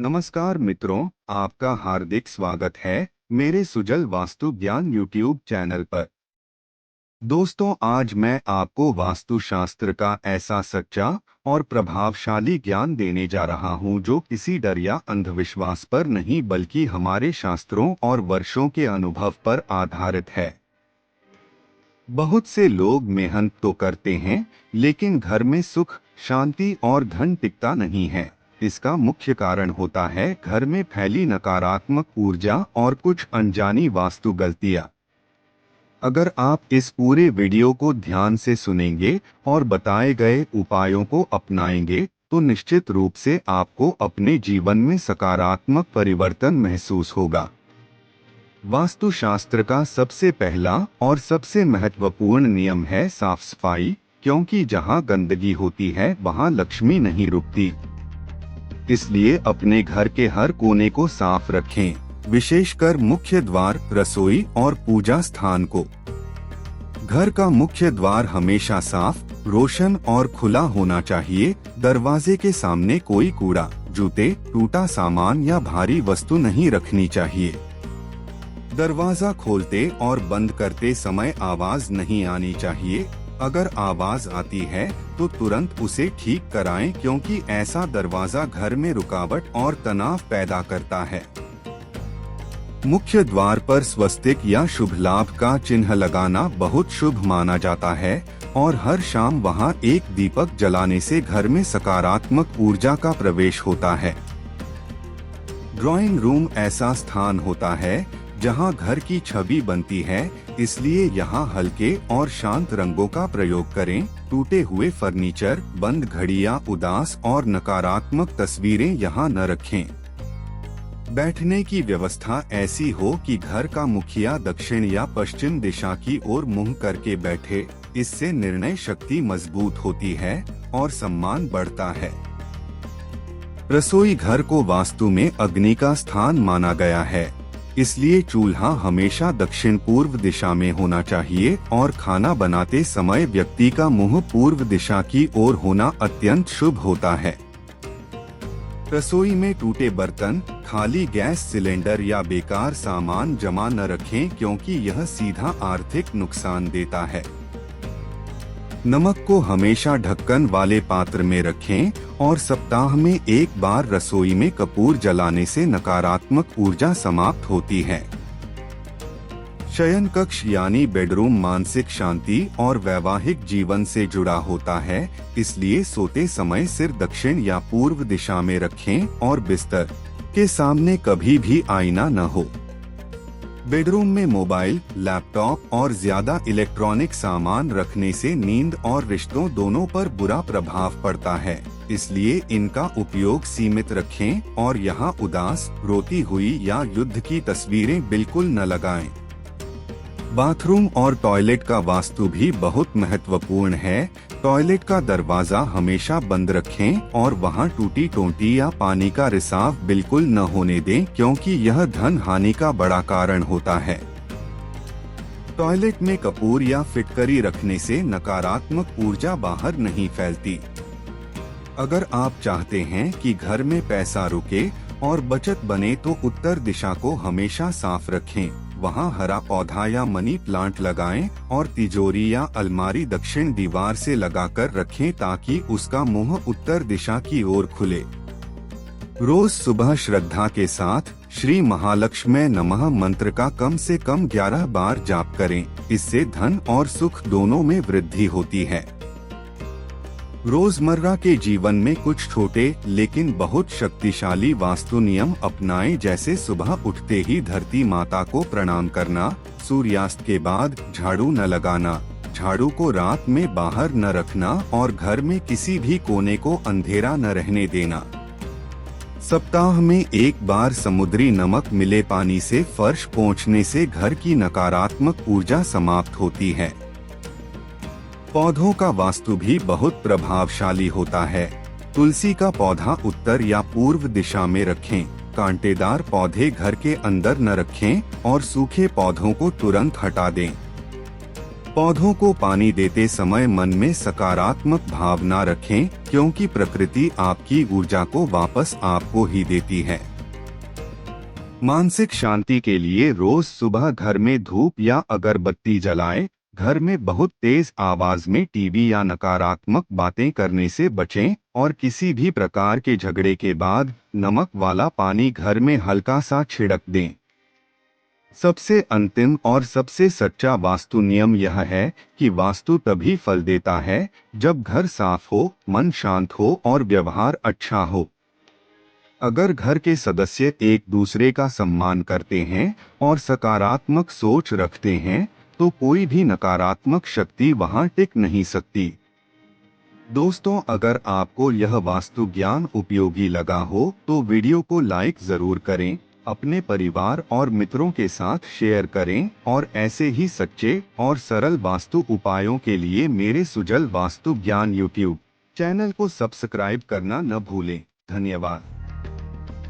नमस्कार मित्रों, आपका हार्दिक स्वागत है मेरे सुजल वास्तु ज्ञान यूट्यूब चैनल पर। दोस्तों, आज मैं आपको वास्तुशास्त्र का ऐसा सच्चा और प्रभावशाली ज्ञान देने जा रहा हूं जो किसी डर या अंधविश्वास पर नहीं बल्कि हमारे शास्त्रों और वर्षों के अनुभव पर आधारित है। बहुत से लोग मेहनत तो करते हैं, लेकिन घर में सुख, शांति और धन टिकता नहीं है। इसका मुख्य कारण होता है घर में फैली नकारात्मक ऊर्जा और कुछ अनजानी वास्तु गलतियां। अगर आप इस पूरे वीडियो को ध्यान से सुनेंगे और बताए गए उपायों को अपनाएंगे, तो निश्चित रूप से आपको अपने जीवन में सकारात्मक परिवर्तन महसूस होगा। वास्तुशास्त्र का सबसे पहला और सबसे महत्वपूर्ण नियम है साफ सफाई, क्योंकि जहां गंदगी होती है वहां लक्ष्मी नहीं रुकती। इसलिए अपने घर के हर कोने को साफ रखें, विशेषकर मुख्य द्वार, रसोई और पूजा स्थान को। घर का मुख्य द्वार हमेशा साफ, रोशन और खुला होना चाहिए। दरवाजे के सामने कोई कूड़ा, जूते, टूटा सामान या भारी वस्तु नहीं रखनी चाहिए। दरवाजा खोलते और बंद करते समय आवाज नहीं आनी चाहिए। अगर आवाज आती है तो तुरंत उसे ठीक कराएं, क्योंकि ऐसा दरवाजा घर में रुकावट और तनाव पैदा करता है। मुख्य द्वार पर स्वस्तिक या शुभ लाभ का चिन्ह लगाना बहुत शुभ माना जाता है और हर शाम वहां एक दीपक जलाने से घर में सकारात्मक ऊर्जा का प्रवेश होता है। ड्राइंग रूम ऐसा स्थान होता है जहां घर की छवि बनती है, इसलिए यहां हल्के और शांत रंगों का प्रयोग करें। टूटे हुए फर्नीचर, बंद घड़ियां, उदास और नकारात्मक तस्वीरें यहां न रखें। बैठने की व्यवस्था ऐसी हो कि घर का मुखिया दक्षिण या पश्चिम दिशा की ओर मुंह करके बैठे। इससे निर्णय शक्ति मजबूत होती है और सम्मान बढ़ता है। रसोई घर को वास्तु में अग्नि का स्थान माना गया है, इसलिए चूल्हा हमेशा दक्षिण पूर्व दिशा में होना चाहिए और खाना बनाते समय व्यक्ति का मुंह पूर्व दिशा की ओर होना अत्यंत शुभ होता है। रसोई में टूटे बर्तन, खाली गैस सिलेंडर या बेकार सामान जमा न रखें, क्योंकि यह सीधा आर्थिक नुकसान देता है। नमक को हमेशा ढक्कन वाले पात्र में रखें और सप्ताह में एक बार रसोई में कपूर जलाने से नकारात्मक ऊर्जा समाप्त होती है। शयन कक्ष यानी बेडरूम मानसिक शांति और वैवाहिक जीवन से जुड़ा होता है, इसलिए सोते समय सिर दक्षिण या पूर्व दिशा में रखें और बिस्तर के सामने कभी भी आईना न हो। बेडरूम में मोबाइल, लैपटॉप और ज्यादा इलेक्ट्रॉनिक सामान रखने से नींद और रिश्तों दोनों पर बुरा प्रभाव पड़ता है, इसलिए इनका उपयोग सीमित रखें और यहाँ उदास, रोती हुई या युद्ध की तस्वीरें बिल्कुल न लगाएं। बाथरूम और टॉयलेट का वास्तु भी बहुत महत्वपूर्ण है। टॉयलेट का दरवाजा हमेशा बंद रखें और वहां टूटी टोंटी या पानी का रिसाव बिल्कुल न होने दें, क्योंकि यह धन हानि का बड़ा कारण होता है। टॉयलेट में कपूर या फिटकरी रखने से नकारात्मक ऊर्जा बाहर नहीं फैलती। अगर आप चाहते हैं कि घर में पैसा रुके और बचत बने तो उत्तर दिशा को हमेशा साफ रखें। वहां हरा पौधा या मनी प्लांट लगाएं और तिजोरी या अलमारी दक्षिण दीवार से लगाकर रखें, ताकि उसका मुंह उत्तर दिशा की ओर खुले। रोज सुबह श्रद्धा के साथ श्री महालक्ष्मी नमः मंत्र का कम से कम 11 बार जाप करें। इससे धन और सुख दोनों में वृद्धि होती है। रोजमर्रा के जीवन में कुछ छोटे लेकिन बहुत शक्तिशाली वास्तु नियम अपनाएं, जैसे सुबह उठते ही धरती माता को प्रणाम करना, सूर्यास्त के बाद झाड़ू न लगाना, झाड़ू को रात में बाहर न रखना और घर में किसी भी कोने को अंधेरा न रहने देना। सप्ताह में एक बार समुद्री नमक मिले पानी से फर्श पोंछने से घर की नकारात्मक ऊर्जा समाप्त होती है। पौधों का वास्तु भी बहुत प्रभावशाली होता है। तुलसी का पौधा उत्तर या पूर्व दिशा में रखें। कांटेदार पौधे घर के अंदर न रखें और सूखे पौधों को तुरंत हटा दें। पौधों को पानी देते समय मन में सकारात्मक भावना रखें, क्योंकि प्रकृति आपकी ऊर्जा को वापस आपको ही देती है। मानसिक शांति के लिए रोज सुबह घर में धूप या अगरबत्ती जलाएं। घर में बहुत तेज आवाज में टीवी या नकारात्मक बातें करने से बचें और किसी भी प्रकार के झगड़े के बाद नमक वाला पानी घर में हल्का सा छिड़क दें। सबसे अंतिम और सबसे सच्चा वास्तु नियम यह है कि वास्तु तभी फल देता है जब घर साफ हो, मन शांत हो और व्यवहार अच्छा हो। अगर घर के सदस्य एक दूसरे का सम्मान करते हैं और सकारात्मक सोच रखते हैं, तो कोई भी नकारात्मक शक्ति वहां टिक नहीं सकती। दोस्तों, अगर आपको यह वास्तु ज्ञान उपयोगी लगा हो तो वीडियो को लाइक जरूर करें, अपने परिवार और मित्रों के साथ शेयर करें और ऐसे ही सच्चे और सरल वास्तु उपायों के लिए मेरे सुजल वास्तु ज्ञान यूट्यूब चैनल को सब्सक्राइब करना न भूलें। धन्यवाद।